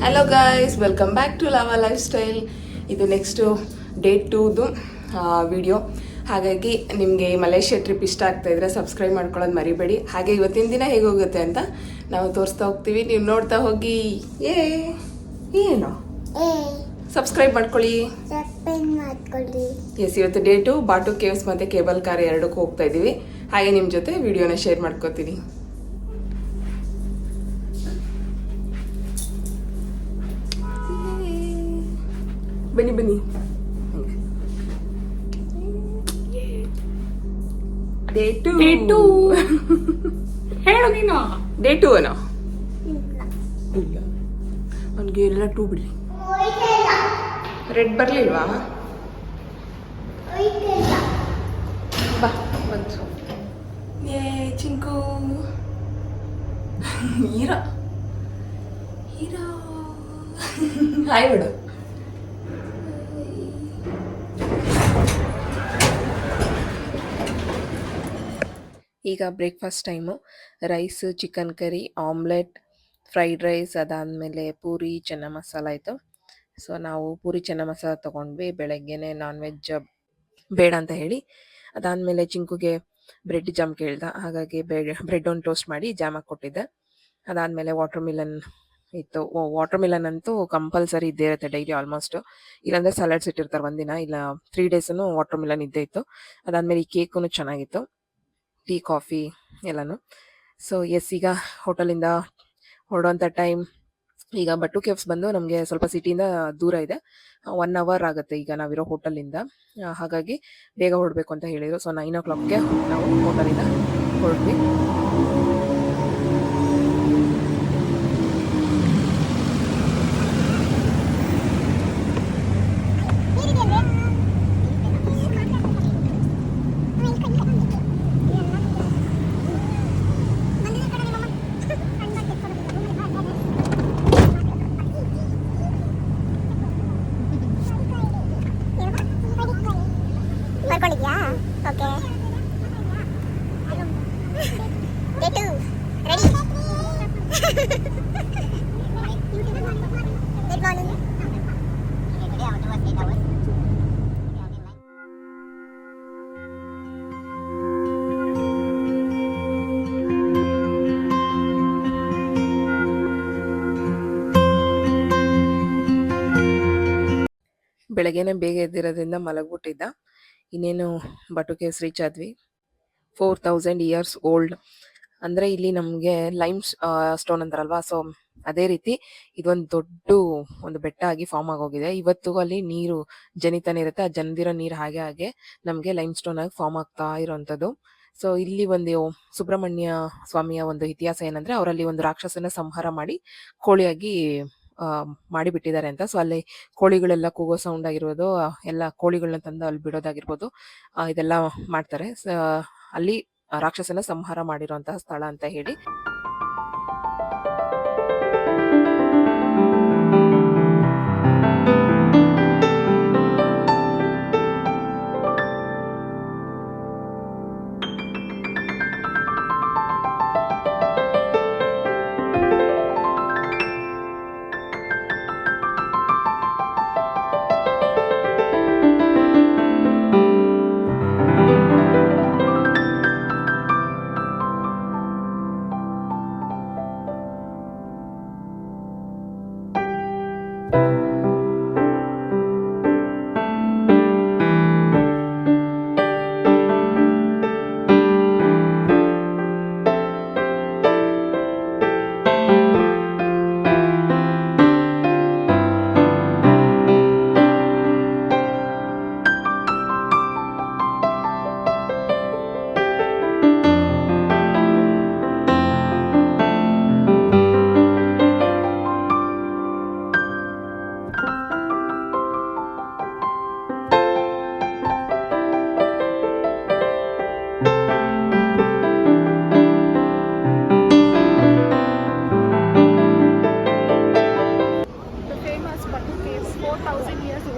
Hello guys, welcome back to Lava Lifestyle. ಇದು next day 2ದು video. ಹಾಗಾಗಿ ನಿಮಗೆ ಮಲೇಷ್ಯಾ ಟ್ರಿಪ್ ಇಷ್ಟ ಆಗ್ತಾ ಇದ್ರೆ ಸಬ್ಸ್ಕ್ರೈಬ್ ಮಾಡ್ಕೊಳ್ಳೋದು ಮರಿಬೇಡಿ. ಹಾಗೆ ಇವತ್ತಿನ ದಿನ ಹೇಗೆ ಹೋಗುತ್ತೆ ಅಂತ ನಾವು ತೋರಿಸ್ತಾ ಹೋಗ್ತೀವಿ, ನೀವು ನೋಡ್ತಾ ಹೋಗಿ. ಏನು ಸಬ್ಸ್ಕ್ರೈಬ್ ಮಾಡ್ಕೊಳ್ಳಿ. ಎಸ್, ಇವತ್ತು ಡೇ 2 ಬಾಟು ಕೇವ್ಸ್ ಮತ್ತು ಕೇಬಲ್ ಕಾರ್ ಎರಡಕ್ಕೂ ಹೋಗ್ತಾ ಇದ್ದೀವಿ. ಹಾಗೆ ನಿಮ್ಮ ಜೊತೆ ವಿಡಿಯೋನ ಶೇರ್ ಮಾಡ್ಕೋತೀನಿ. ಬನ್ನಿ ಬನ್ನಿ. ಡೇ 2 ಹೇಳು ನೀನು. ಡೇ 2 ಏನೋ ಇಲ್ಲ, ಅವನಿಗೆ ಎಲ್ಲ 2 ಬಿಡಿ. ರೆಡ್ ಬರಲಿಲ್ವಾ? ಬಾ ಬಂತು. ಚಿಂಕು ಹೀರಾ ಹೀರಾ ಹಾಯ್ ಬಿಡು. ಈಗ breakfast time. Rice, chicken curry, omelette, fried rice, ಅದಾದಮೇಲೆ ಪೂರಿ ಚೆನ್ನ ಮಸಾಲ ಇತ್ತು. ಸೊ ನಾವು ಪೂರಿ ಚೆನ್ನ ಮಸಾಲ ತೊಗೊಂಡ್ವಿ. ಬೆಳಗ್ಗೆನೇ ನಾನ್ ವೆಜ್ ಬೇಡ ಅಂತ ಹೇಳಿ. ಅದಾದಮೇಲೆ ಚಿಂಕುಗೆ ಬ್ರೆಡ್ ಜಾಮ್ ಕೇಳ್ದ, ಹಾಗಾಗಿ ಬ್ರೆಡ್ ಒಂದು ಟೋಸ್ಟ್ ಮಾಡಿ ಜಾಮ್ ಹಾಕಿ ಕೊಟ್ಟಿದ್ದೆ. ಅದಾದಮೇಲೆ ವಾಟರ್ ಮಿಲನ್ ಇತ್ತು. ವಾಟರ್ ಮಿಲನ್ ಅಂತೂ ಕಂಪಲ್ಸರಿ ಇದ್ದೇ ಇರುತ್ತೆ ಡೈಲಿ ಆಲ್ಮೋಸ್ಟ್. ಇಲ್ಲಾಂದರೆ ಸಲಾಡ್ಸ್ ಇಟ್ಟಿರ್ತಾರೆ ಒಂದಿನ, ಇಲ್ಲ 3 ಡೇಸೂ ವಾಟರ್ ಮಿಲನ್ ಇದ್ದೇ ಇತ್ತು. ಅದಾದಮೇಲೆ ಈ ಕೇಕು ಚೆನ್ನಾಗಿತ್ತು, ಟೀ, ಕಾಫಿ ಎಲ್ಲನೂ. ಸೊ ಎಸ್, ಈಗ ಹೋಟೆಲಿಂದ ಹೊರಡುವಂಥ ಟೈಮ್. ಈಗ ಬಟ್ಟು ಕೇವ್ಸ್ ಬಂದು ನಮಗೆ ಸ್ವಲ್ಪ ಸಿಟಿಯಿಂದ ದೂರ ಇದೆ, 1 ಅವರ್ ಆಗುತ್ತೆ ಈಗ ನಾವಿರೋ ಹೋಟೆಲಿಂದ. ಹಾಗಾಗಿ ಬೇಗ ಹೊರಡಬೇಕು ಅಂತ ಹೇಳಿದರು. ಸೊ 9 o'clockಗೆ ನಾವು ಹೋಟೆಲಿಂದ ಹೊರಡ್ವಿ. ಬರ್ಕೊಂಡಿದ್ಯಾ? ಓಕೆ. ಡೇ 2 ರೆಡಿ. Good morning. ಬೆಳಗ್ಗೆನೇ ಬೇಗ ಎದ್ದಿರೋದ್ರಿಂದ ಮಲಗ್ಬಿಟ್ಟಿದ್ದ. ಇನ್ನೇನು ಬಟು ಕೇವ್ಸ್ ರೀಚ್ ಆದ್ವಿ. 4000 ಇಯರ್ಸ್ ಓಲ್ಡ್ ಅಂದರೆ ಇಲ್ಲಿ ನಮಗೆ ಲೈಮ್ ಸ್ಟೋನ್ ಅಂತಾರಲ್ವಾ, ಸೊ ಅದೇ ರೀತಿ ಇದೊಂದು ದೊಡ್ಡ ಒಂದು ಬೆಟ್ಟ ಆಗಿ ಫಾರ್ಮ್ ಆಗೋಗಿದೆ. ಇವತ್ತು ಅಲ್ಲಿ ನೀರು ಜನಿತಾನೆ ಇರುತ್ತೆ, ಆ ಜನಿದಿರೋ ನೀರು ಹಾಗೆ ಹಾಗೆ ನಮಗೆ ಲೈಮ್ ಸ್ಟೋನ್ ಆಗಿ ಫಾರ್ಮ್ ಆಗ್ತಾ ಇರೋವಂಥದ್ದು. ಸೊ ಇಲ್ಲಿ ಒಂದು ಸುಬ್ರಹ್ಮಣ್ಯ ಸ್ವಾಮಿಯ ಒಂದು ಇತಿಹಾಸ ಏನಂದ್ರೆ, ಅವರಲ್ಲಿ ಒಂದು ರಾಕ್ಷಸನ ಸಂಹಾರ ಮಾಡಿ ಕೋಳಿಯಾಗಿ ಮಾಡಿಬಿಟ್ಟಿದ್ದಾರೆ ಅಂತ. ಸೊ ಅಲ್ಲಿ ಕೋಳಿಗಳೆಲ್ಲ ಕೂಗೋ ಸೌಂಡ್ ಆಗಿರ್ಬೋದು, ಎಲ್ಲ ಕೋಳಿಗಳನ್ನ ತಂದು ಅಲ್ಲಿ ಬಿಡೋದಾಗಿರ್ಬೋದು, ಇದೆಲ್ಲ ಮಾಡ್ತಾರೆ. ಅಲ್ಲಿ ರಾಕ್ಷಸನ ಸಂಹಾರ ಮಾಡಿರುವಂತಹ ಸ್ಥಳ ಅಂತ ಹೇಳಿ.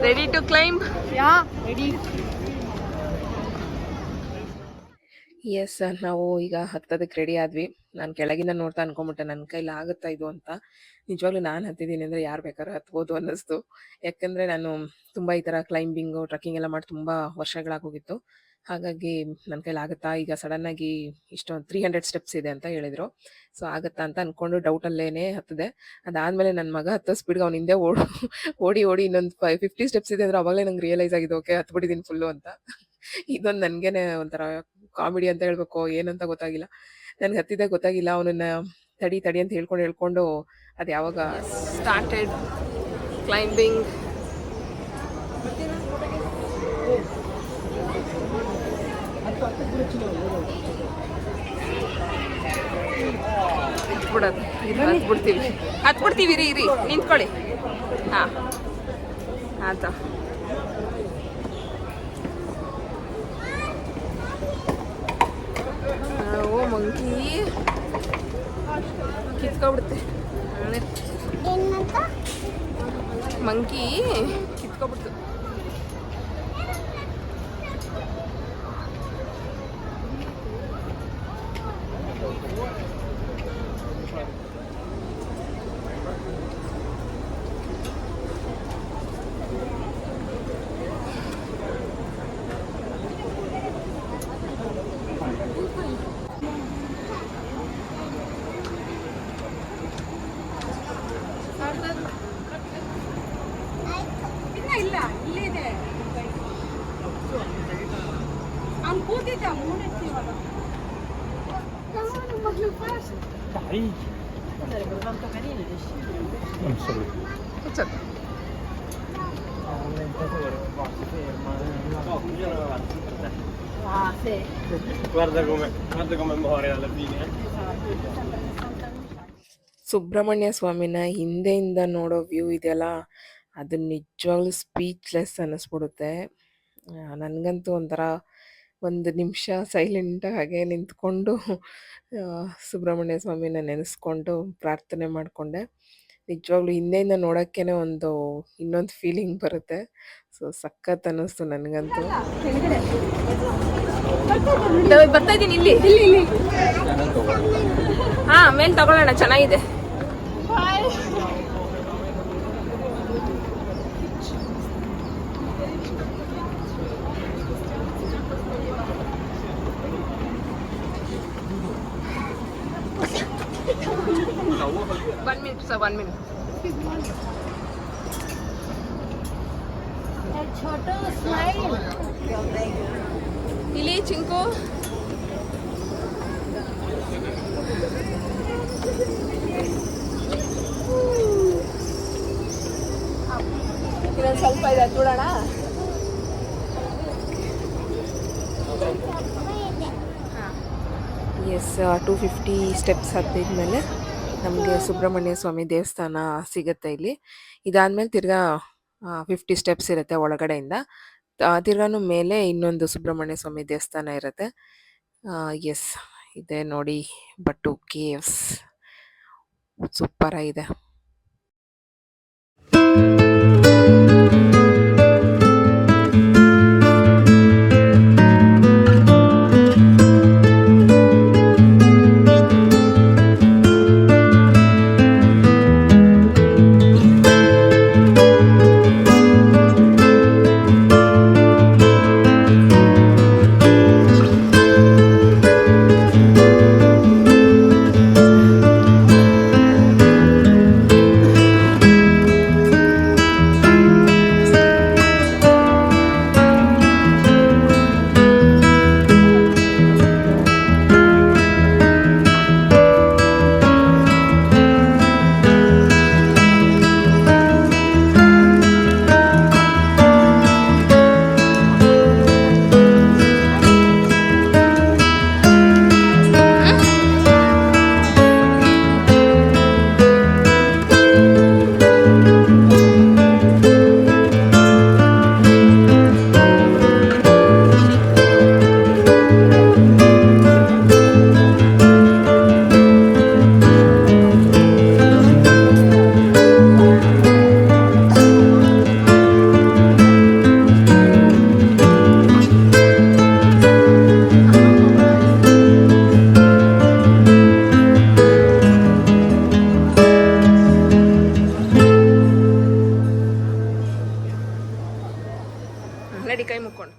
Ready to climb? Yeah, ready. Yes ನಾವು ಈಗ ಹತ್ತೋದಕ್ಕೆ ರೆಡಿ ಆದ್ವಿ. ನಾನು ಕೆಳಗಿಂದ ನೋಡ್ತಾ ಅನ್ಕೊಂಬಿಟ್ಟೆ ನನ್ನ ಕೈಲಿ ಆಗುತ್ತಾ ಇದು ಅಂತ. ನಿಜವಾಗ್ಲೂ ನಾನು ಹತ್ತಿದ್ದೀನಿ ಅಂದರೆ ಯಾರು ಬೇಕಾದ್ರೂ ಹತ್ಬೋದು ಅನ್ನಿಸ್ತು. ಯಾಕಂದರೆ ನಾನು ತುಂಬ ಈ ಥರ ಕ್ಲೈಂಬಿಂಗು, ಟ್ರೆಕ್ಕಿಂಗ್ ಎಲ್ಲ ಮಾಡಿ ತುಂಬ ವರ್ಷಗಳಾಗೋಗಿತ್ತು. ಹಾಗಾಗಿ ನನ್ನ ಕೈಲಿ ಆಗುತ್ತಾ ಈಗ ಸಡನ್ನಾಗಿ ಇಷ್ಟೊಂದು 300 ಸ್ಟೆಪ್ಸ್ ಇದೆ ಅಂತ ಹೇಳಿದರು. ಸೊ ಆಗುತ್ತಾ ಅಂತ ಅಂದ್ಕೊಂಡು ಡೌಟಲ್ಲೇನೆ ಹತ್ತಿದೆ. ಅದಾದಮೇಲೆ ನನ್ನ ಮಗ ಹತ್ತೋ ಸ್ಪೀಡ್‌ಗೆ ಅವ್ನ ಹಿಂದೆ ಓಡಿ ಓಡಿ ಇನ್ನೊಂದು 50 ಸ್ಟೆಪ್ಸ್ ಇದೆ ಅಂದರೆ ಆವಾಗಲೇ ನಂಗೆ ರಿಯಲೈಸ್ ಆಗಿದೆ ಓಕೆ ಹತ್ಬಿಟ್ಟಿದ್ದೀನಿ ಫುಲ್ಲು ಅಂತ. ಇದೊಂದು ನನಗೇನೆ ಒಂಥರ ಕಾಮಿಡಿ ಅಂತ ಹೇಳ್ಬೇಕೋ ಏನಂತ ಗೊತ್ತಾಗಿಲ್ಲ. ನನಗೆ ಹತ್ತಿದ್ದೇ ಗೊತ್ತಾಗಿಲ್ಲ. ಅವನನ್ನ ತಡಿ, ತಡಿ ಅಂತ ಹೇಳ್ಕೊಂಡು ಅದು ಯಾವಾಗ ಸ್ಟಾರ್ಟೆಡ್ ಕ್ಲೈಂಬಿಂಗ್ ಹತ್ಬಿಡೋದು. ಇದು ಹತ್ಬಿಡ್ತೀವಿ ಇರಿ ನಿಂತ್ಕೊಳ್ಳಿ. ಹಾಂ ಆಯ್ತಾ. ಓ ಮಂಕಿ ಕಿತ್ಕೊಬಿಡುತ್ತೆ. ಏನಂತ ಮಂಕಿ ಕಿತ್ಕೊಬಿಡ್ತು. ಇಲ್ಲ ಇಲ್ಲೇ ಇದೆ. ಅವ್ನು ಕೂತಿದ್ದ ಮೂಡಿರ್ತೀವಲ್ಲ ಮಗಳು fast. Guarda come muore alla fine. Subrahmanya ಸ್ವಾಮಿನ ಹಿಂದೆಯಿಂದ ನೋಡೋ ವ್ಯೂ ಇದೆಯಲ್ಲ, ಅದು ನಿಜವಾಗ್ಲೂ ಸ್ಪೀಚ್ಲೆಸ್ ಅನ್ನಿಸ್ಬಿಡುತ್ತೆ. ನನಗಂತೂ ಒಂಥರ ಒಂದು ನಿಮಿಷ ಸೈಲೆಂಟಾಗಿ ಹಾಗೆ ನಿಂತ್ಕೊಂಡು ಸುಬ್ರಹ್ಮಣ್ಯ ಸ್ವಾಮಿನ ನೆನೆಸ್ಕೊಂಡು ಪ್ರಾರ್ಥನೆ ಮಾಡಿಕೊಂಡೆ. ನಿಜವಾಗ್ಲೂ ಹಿಂದೆಯಿಂದ ನೋಡೋಕ್ಕೇ ಇನ್ನೊಂದು ಫೀಲಿಂಗ್ ಬರುತ್ತೆ. ಸೊ ಸಖತ್ ಅನ್ನಿಸ್ತು ನನಗಂತೂ. ಬರ್ತಾ ಇದ್ದೀನಿ ಇಲ್ಲಿ. ಹಾಂ ಮೇಲೆ ತಗೊಳ್ಳೋಣ, ಚೆನ್ನಾಗಿದೆ. One minute, sir, 1 minute. छोटो स्माइल ಇಲ್ಲಿ ಚಿಂಕು ಇನ್ನೊಂದು ಸ್ವಲ್ಪ ಇದೆ ನೋಡೋಣ. ಎಸ್ 250 ಸ್ಟೆಪ್ಸ್ ಹತ್ತಿದ್ಮೇಲೆ ನಮಗೆ ಸುಬ್ರಹ್ಮಣ್ಯ ಸ್ವಾಮಿ ದೇವಸ್ಥಾನ ಸಿಗುತ್ತೆ ಇಲ್ಲಿ. ಇದಾದಮೇಲೆ ತಿರ್ಗಾ 50 ಸ್ಟೆಪ್ಸ್ ಇರುತ್ತೆ ಒಳಗಡೆಯಿಂದ. ತಿರ್ಗಾನು ಮೇಲೆ ಇನ್ನೊಂದು ಸುಬ್ರಹ್ಮಣ್ಯ ಸ್ವಾಮಿ ದೇವಸ್ಥಾನ ಇರುತ್ತೆ. ಎಸ್ ಇದೆ ನೋಡಿ, ಬಟ್ಟು ಕೇವ್ಸ್ ಸೂಪರಾಗಿದೆ. ನಡಿ ಕೈ ಮುಕ್ಕೊಂಡು.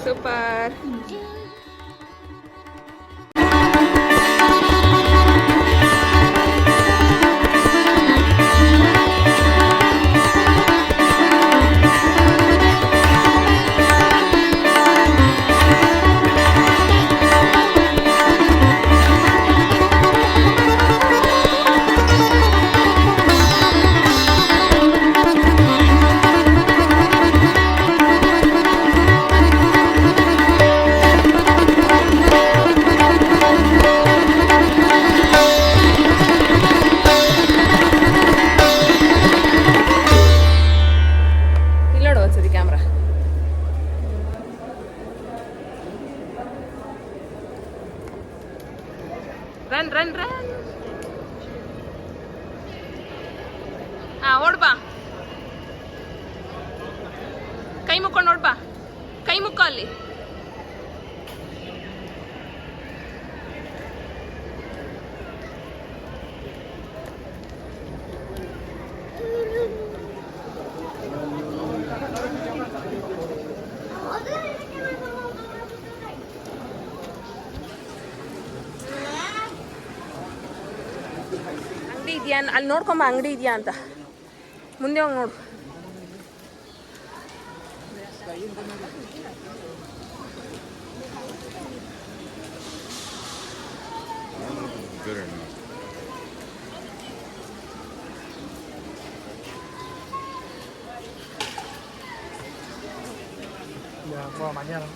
ಸೂಪರ್. Run run run. ಓಡ್ಬಾ, ಕೈ ಮುಕ್ಕೊಂಡು ನೋಡ್ಬಾ, ಕೈ ಮುಕ್ಕ ಅಲ್ಲಿ. ಅಂಗಡಿ ಇದೆಯಾ ಅಲ್ಲಿ ನೋಡ್ಕೊಂಬ, ಅಂಗಡಿ ಇದೆಯಾ ಅಂತ. ಮುಂದೆ ಹೋಗಿ ನೋಡು. Ya, bueno, mañana.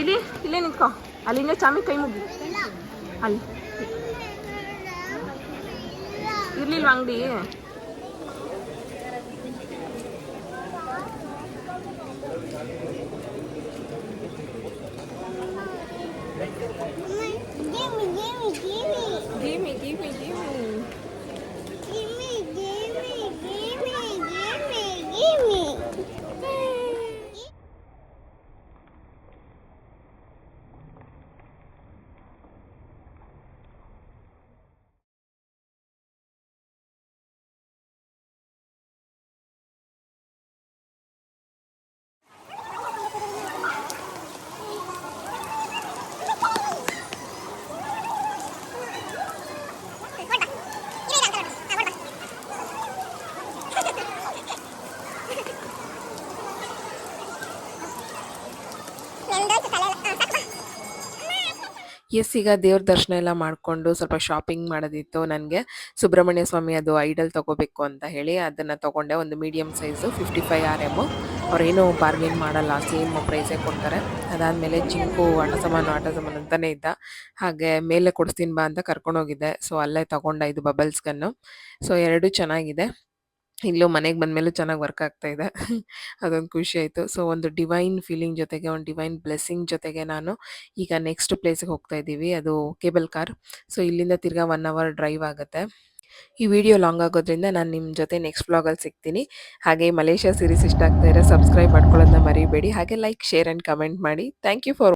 ಇಲ್ಲಿ ಇಲ್ಲೇ ನಿಂತ್ಕೊ, ಅಲ್ಲಿಂದ ಚಾಮಿ ಕೈ ಮುಗಿ. ಅಲ್ಲಿ ಇರ್ಲಿಲ್ವಾ ಅಂಗಡಿ? ಎಸ್ ಈಗ ದೇವ್ರ ದರ್ಶನ ಎಲ್ಲ ಮಾಡಿಕೊಂಡು ಸ್ವಲ್ಪ ಶಾಪಿಂಗ್ ಮಾಡೋದಿತ್ತು ನನಗೆ. ಸುಬ್ರಹ್ಮಣ್ಯ ಸ್ವಾಮಿ ಅದು ಐಡಲ್ ತೊಗೋಬೇಕು ಅಂತ ಹೇಳಿ ಅದನ್ನು ತೊಗೊಂಡೆ. ಒಂದು ಮೀಡಿಯಮ್ ಸೈಜು 55 RM. ಅವ್ರೇನು ಬಾರ್ಗೇನ್ ಮಾಡಲ್ಲ, ಸೇಮ್ ಪ್ರೈಸೇ ಕೊಡ್ತಾರೆ. ಅದಾದಮೇಲೆ ಚಿಂಕು ಆಟ ಸಾಮಾನು ಅಂತಲೇ ಇದ್ದ. ಹಾಗೆ ಮೇಲೆ ಕೊಡಿಸ್ತೀನಿ ಬಾ ಅಂತ ಕರ್ಕೊಂಡೋಗಿದ್ದೆ. ಸೊ ಅಲ್ಲೇ ತೊಗೊಂಡೆ ಇದು ಬಬಲ್ಸ್ ಗನ್ನು. ಸೊ ಎರಡೂ ಚೆನ್ನಾಗಿದೆ. ಇಲ್ಲೂ ಮನೆಗೆ ಬಂದಮೇಲೂ ಚೆನ್ನಾಗಿ ವರ್ಕ್ ಆಗ್ತಾ ಇದೆ. ಅದೊಂದು ಖುಷಿ ಆಯಿತು. ಸೊ ಒಂದು ಡಿವೈನ್ ಫೀಲಿಂಗ್ ಜೊತೆಗೆ, ಒಂದು ಡಿವೈನ್ ಬ್ಲೆಸ್ಸಿಂಗ್ ಜೊತೆಗೆ ನಾನು ಈಗ ನೆಕ್ಸ್ಟ್ ಪ್ಲೇಸಿಗೆ ಹೋಗ್ತಾ ಇದ್ದೀವಿ. ಅದು ಕೇಬಲ್ ಕಾರ್. ಸೊ ಇಲ್ಲಿಂದ ತಿರ್ಗಾ 1 ಅವರ್ ಡ್ರೈವ್ ಆಗುತ್ತೆ. ಈ ವಿಡಿಯೋ ಲಾಂಗ್ ಆಗೋದ್ರಿಂದ ನಾನು ನಿಮ್ಮ ಜೊತೆ ನೆಕ್ಸ್ಟ್ ವ್ಲಾಗಲ್ಲಿ ಸಿಗ್ತೀನಿ. ಹಾಗೆ ಮಲೇಷ್ಯಾ ಸೀರೀಸ್ ಇಷ್ಟ ಆಗ್ತಾ ಇದ್ದರೆ ಸಬ್ಸ್ಕ್ರೈಬ್ ಮಾಡ್ಕೊಳ್ಳೋದನ್ನ ಮರಿಬೇಡಿ. ಹಾಗೆ ಲೈಕ್, ಶೇರ್ ಆ್ಯಂಡ್ ಕಮೆಂಟ್ ಮಾಡಿ. Thank you for